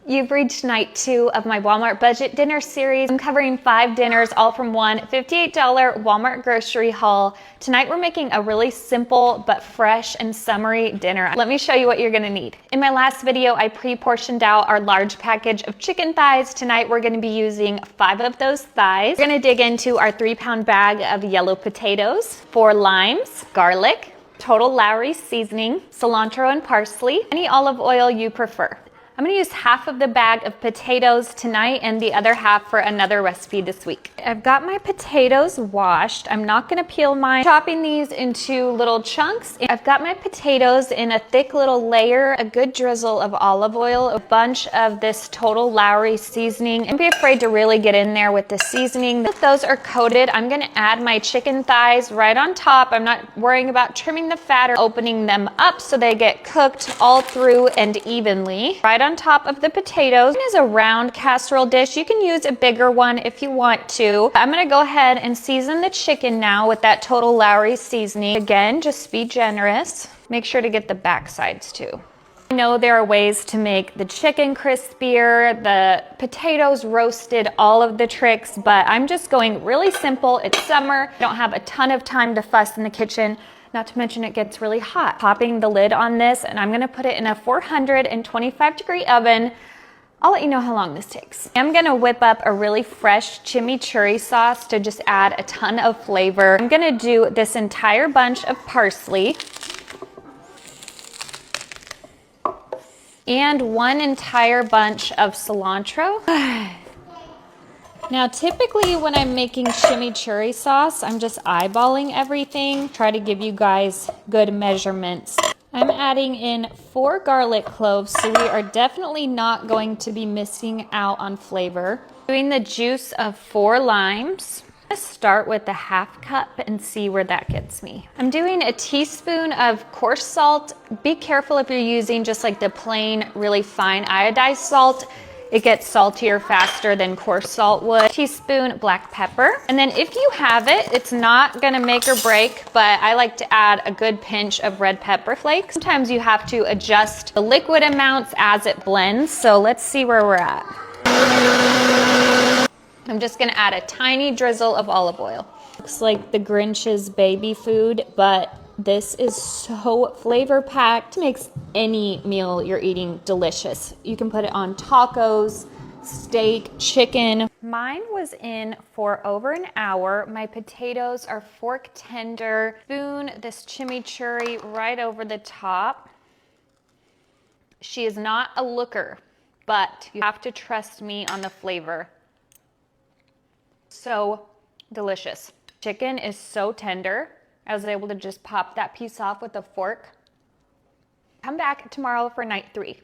You've reached night 2 of my Walmart budget dinner series. I'm covering 5 dinners, all from one $58 Walmart grocery haul. Tonight we're making a really simple but fresh and summery dinner. Let me show you what you're gonna need. In my last video, I pre-portioned out our large package of chicken thighs. Tonight we're gonna be using 5 of those thighs. We're gonna dig into our 3-pound bag of yellow potatoes, 4 limes, garlic, total Lowry seasoning, cilantro and parsley, any olive oil you prefer. I'm gonna use half of the bag of potatoes tonight and the other half for another recipe this week. I've got my potatoes washed. I'm not gonna peel mine. Chopping these into little chunks. I've got my potatoes in a thick little layer, a good drizzle of olive oil, a bunch of this total Lowry seasoning. Don't be afraid to really get in there with the seasoning. If those are coated, I'm gonna add my chicken thighs right on top. I'm not worrying about trimming the fat or opening them up so they get cooked all through and evenly. Right on top of the potatoes is a round casserole dish. You can use a bigger one if you want to. I'm gonna go ahead and season the chicken now with that total Lowry seasoning. Again, just be generous. Make sure to get the back sides too. I know there are ways to make the chicken crispier, the potatoes roasted, all of the tricks, but I'm just going really simple. It's summer. I don't have a ton of time to fuss in the kitchen. Not to mention it gets really hot. Popping the lid on this, and I'm gonna put it in a 425-degree oven. I'll let you know how long this takes. I'm gonna whip up a really fresh chimichurri sauce to just add a ton of flavor. I'm gonna do this entire bunch of parsley and 1 entire bunch of cilantro. Now, typically when I'm making chimichurri sauce, I'm just eyeballing everything, try to give you guys good measurements. I'm adding in 4 garlic cloves, so we are definitely not going to be missing out on flavor. Doing the juice of 4 limes. I'm gonna start with a ½ cup and see where that gets me. I'm doing a teaspoon of coarse salt. Be careful if you're using just like the plain, really fine iodized salt. It gets saltier faster than coarse salt would. Teaspoon black pepper. And then if you have it, it's not gonna make or break, but I like to add a good pinch of red pepper flakes. Sometimes you have to adjust the liquid amounts as it blends. So let's see where we're at. I'm just gonna add a tiny drizzle of olive oil. Looks like the Grinch's baby food, but this is so flavor packed. It makes any meal you're eating delicious. You can put it on tacos, steak, chicken. Mine was in for over an hour. My potatoes are fork tender. Spoon this chimichurri right over the top. She is not a looker, but you have to trust me on the flavor. So delicious. Chicken is so tender. I was able to just pop that piece off with a fork. Come back tomorrow for night 3.